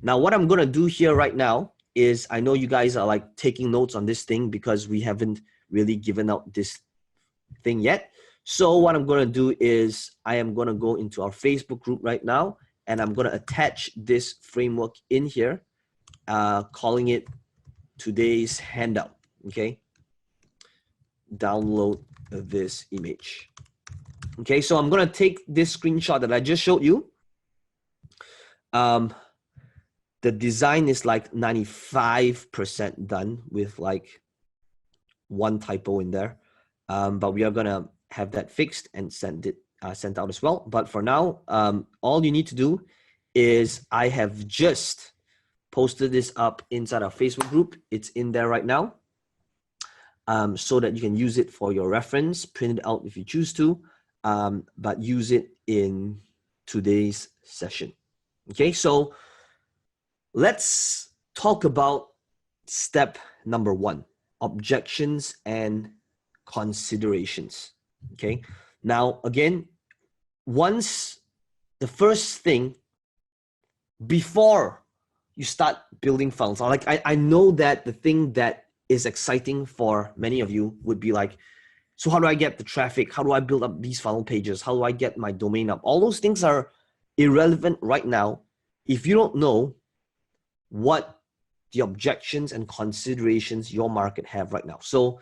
Now, what I'm going to do here right now is, I know you guys are like taking notes on this thing because we haven't really given out this thing yet. So what I'm going to do is I am going to go into our Facebook group right now, and I'm going to attach this framework in here, calling it today's handout. Okay. Download this image. Okay. So I'm going to take this screenshot that I just showed you. The design is like 95% done with like one typo in there. But we are going to have that fixed and sent out as well. But for now, all you need to do is I have just posted this up inside our Facebook group. It's in there right now, so that you can use it for your reference, print it out if you choose to, but use it in today's session. Okay, so let's talk about step number 1, objections and considerations. Okay, now again, once the first thing before you start building funnels, like I know that the thing that is exciting for many of you would be like, so how do I get the traffic? How do I build up these funnel pages? How do I get my domain up? All those things are irrelevant right now if you don't know what the objections and considerations your market have right now. So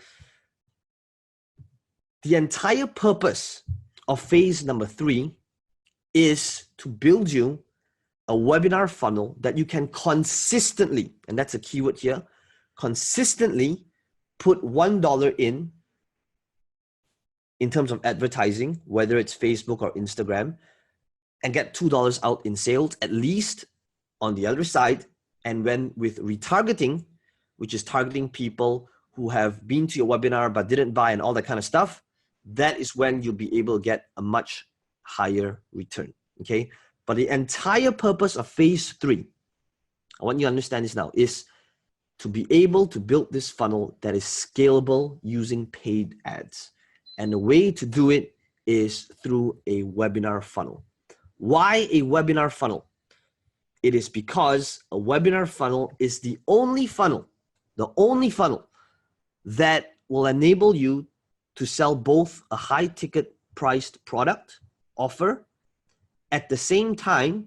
the entire purpose of phase number 3 is to build you a webinar funnel that you can consistently, and that's a keyword here, consistently put $1 in terms of advertising, whether it's Facebook or Instagram, and get $2 out in sales, at least on the other side. And when with retargeting, which is targeting people who have been to your webinar but didn't buy and all that kind of stuff, that is when you'll be able to get a much higher return, okay? But the entire purpose of phase 3, I want you to understand this now, is to be able to build this funnel that is scalable using paid ads. And the way to do it is through a webinar funnel. Why a webinar funnel? It is because a webinar funnel is the only funnel that will enable you to sell both a high ticket priced product offer, at the same time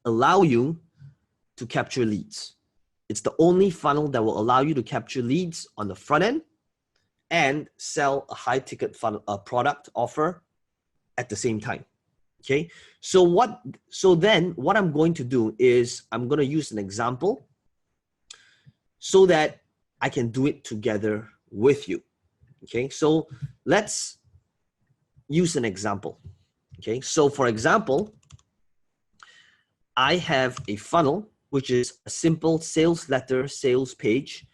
allow you to capture leads. It's the only funnel that will allow you to capture leads on the front end and sell a high ticket funnel, a product offer at the same time. Okay, so then what I'm going to do is I'm going to use an example so that I can do it together with you. Okay, so let's use an example. Okay, so for example, I have a funnel, which is a simple sales letter, sales page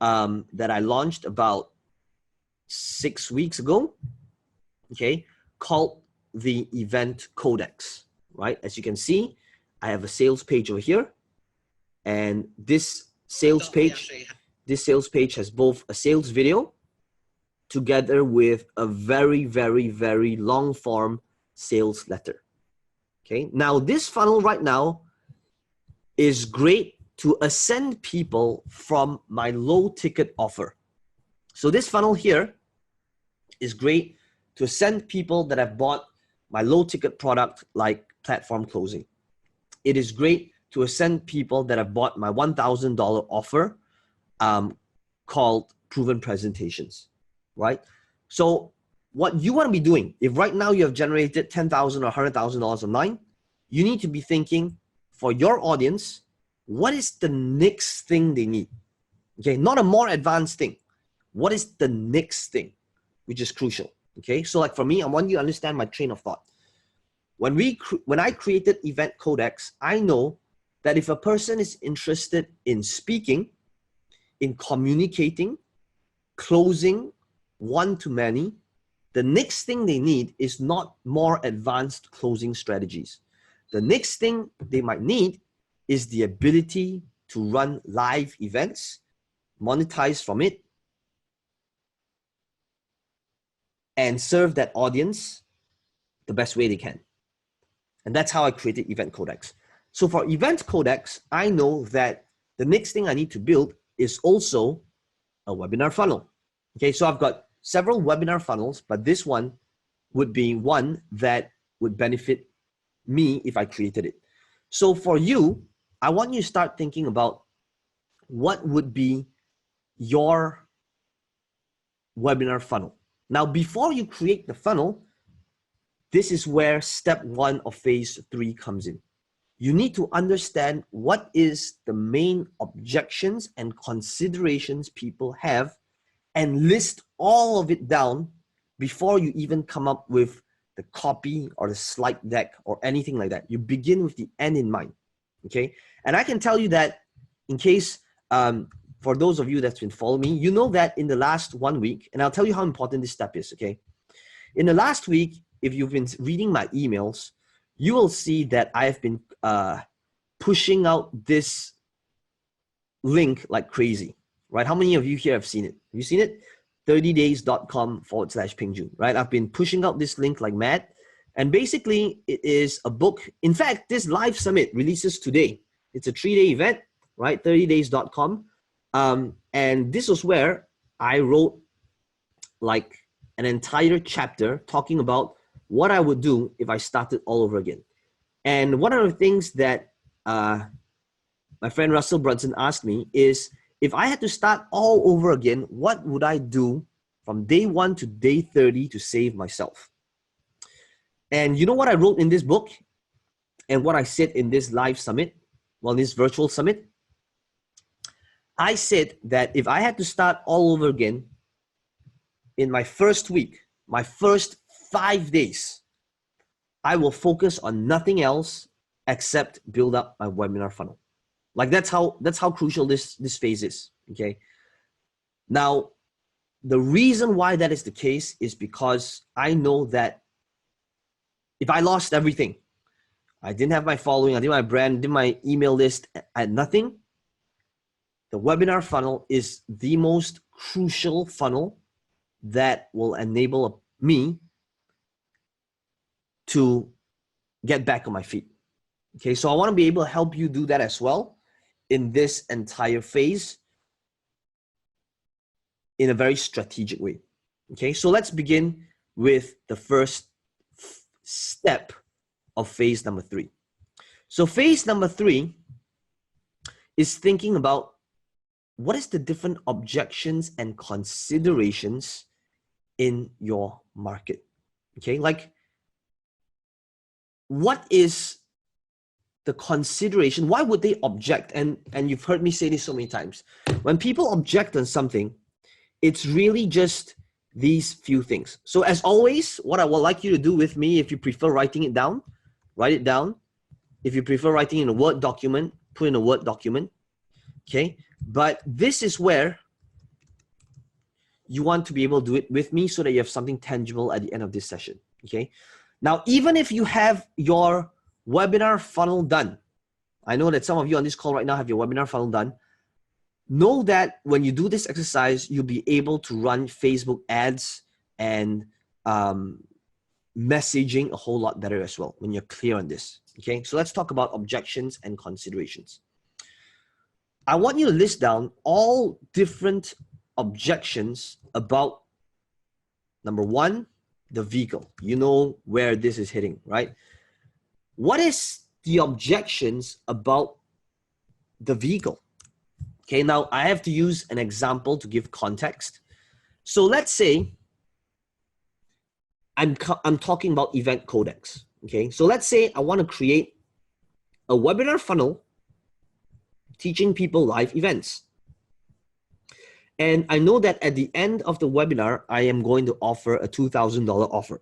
that I launched about 6 weeks ago, okay, called the Event Codex, right? As you can see, I have a sales page over here, and this sales page has both a sales video together with a very, very, very long form sales letter. Okay, now this funnel right now is great to ascend people from my low ticket offer. So this funnel here is great to ascend people that have bought my low ticket product like platform closing. It is great to ascend people that have bought my $1,000 offer called proven presentations, right? So what you want to be doing, if right now you have generated $10,000 or $100,000 online, you need to be thinking for your audience, what is the next thing they need? Okay, not a more advanced thing. What is the next thing, which is crucial? Okay, so like for me, I want you to understand my train of thought. When I created Event Codex, I know that if a person is interested in speaking, in communicating, closing one-to-many, the next thing they need is not more advanced closing strategies. The next thing they might need is the ability to run live events, monetize from it, and serve that audience the best way they can. And that's how I created Event Codex. So for event codex, I know that the next thing I need to build is also a webinar funnel. Okay, so I've got several webinar funnels, but this one would be one that would benefit me if I created it. So for you, I want you to start thinking about what would be your webinar funnel. Now, before you create the funnel, this is where step 1 of phase 3 comes in. You need to understand what is the main objections and considerations people have and list all of it down before you even come up with the copy or the slide deck or anything like that. You begin with the end in mind, okay? And I can tell you that in case, for those of you that's been following me, you know that in the last 1 week, and I'll tell you how important this step is, okay? In the last week, if you've been reading my emails, you will see that I have been pushing out this link like crazy, right? How many of you here have seen it? Have you seen it? 30days.com/Peng Joon, right? I've been pushing out this link like mad. And basically, it is a book. In fact, this live summit releases today. It's a 3-day event, right? 30days.com. And this was where I wrote like an entire chapter talking about what I would do if I started all over again. And one of the things that my friend Russell Brunson asked me is, if I had to start all over again, what would I do from day 1 to day 30 to save myself? And you know what I wrote in this book and what I said in this live summit, well, this virtual summit? I said that if I had to start all over again in my first week, my first 5 days, I will focus on nothing else except build up my webinar funnel. Like that's how crucial this phase is, okay? Now, the reason why that is the case is because I know that if I lost everything, I didn't have my following, I didn't have my brand, didn't my email list, I had nothing, the webinar funnel is the most crucial funnel that will enable me to get back on my feet. Okay, so I want to be able to help you do that as well in this entire phase in a very strategic way. Okay, so let's begin with the first step of phase number 3. So phase number 3 is thinking about what is the different objections and considerations in your market. Okay, like what is the consideration? Why would they object? And you've heard me say this so many times. When people object on something, it's really just these few things. So as always, what I would like you to do with me, if you prefer writing it down, write it down. If you prefer writing in a Word document, put in a Word document. Okay, but this is where you want to be able to do it with me so that you have something tangible at the end of this session. Okay, now even if you have your webinar funnel done, I know that some of you on this call right now have your webinar funnel done. Know that when you do this exercise, you'll be able to run Facebook ads and messaging a whole lot better as well when you're clear on this. Okay, so let's talk about objections and considerations. I want you to list down all different objections about, number 1, the vehicle. You know where this is hitting, right? What is the objections about the vehicle? Okay, now I have to use an example to give context. So let's say I'm talking about event codex. Okay, so let's say I want to create a webinar funnel teaching people live events. And I know that at the end of the webinar, I am going to offer a $2,000 offer.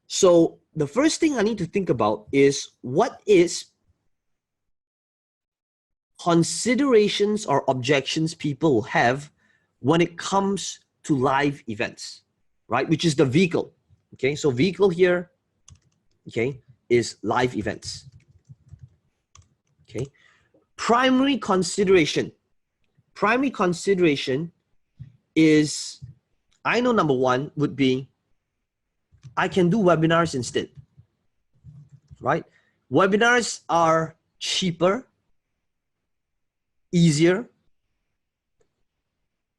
So the first thing I need to think about is what is considerations or objections people will have when it comes to live events, right? Which is the vehicle. Okay, so vehicle here, okay, is live events. Okay, primary consideration. Primary consideration is, I know number 1 would be, I can do webinars instead, right? Webinars are cheaper, easier,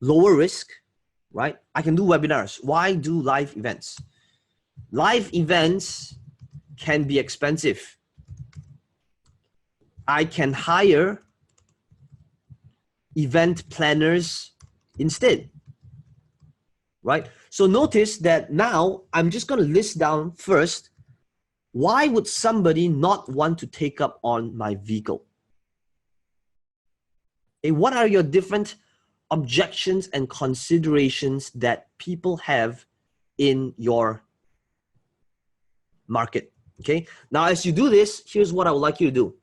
lower risk, right? I can do webinars. Why do live events? Live events can be expensive. I can hire event planners instead, right? So notice that now I'm just going to list down first, why would somebody not want to take up on my vehicle? Okay, what are your different objections and considerations that people have in your market? Okay, now as you do this, here's what I would like you to do.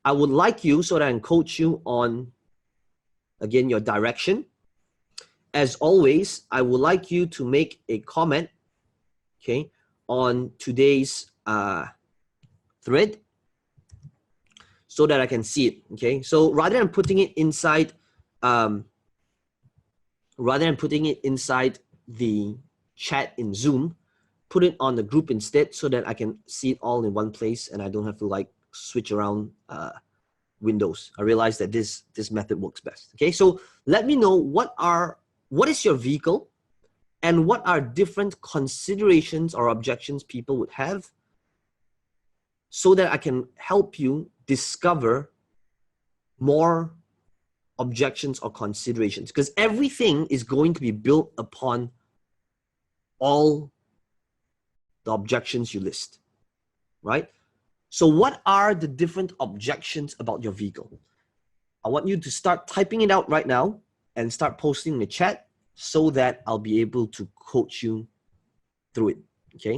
I would like you, so that I can coach you on, again, your direction. As always, I would like you to make a comment, okay, on today's thread so that I can see it, okay? So rather than putting it inside, the chat in Zoom, put it on the group instead so that I can see it all in one place and I don't have to like switch around windows. I realize that this method works best, okay? So let me know what is your vehicle and what are different considerations or objections people would have, so that I can help you discover more objections or considerations, because everything is going to be built upon all the objections you list, right? So what are the different objections about your vehicle? I want you to start typing it out right now and start posting in the chat so that I'll be able to coach you through it.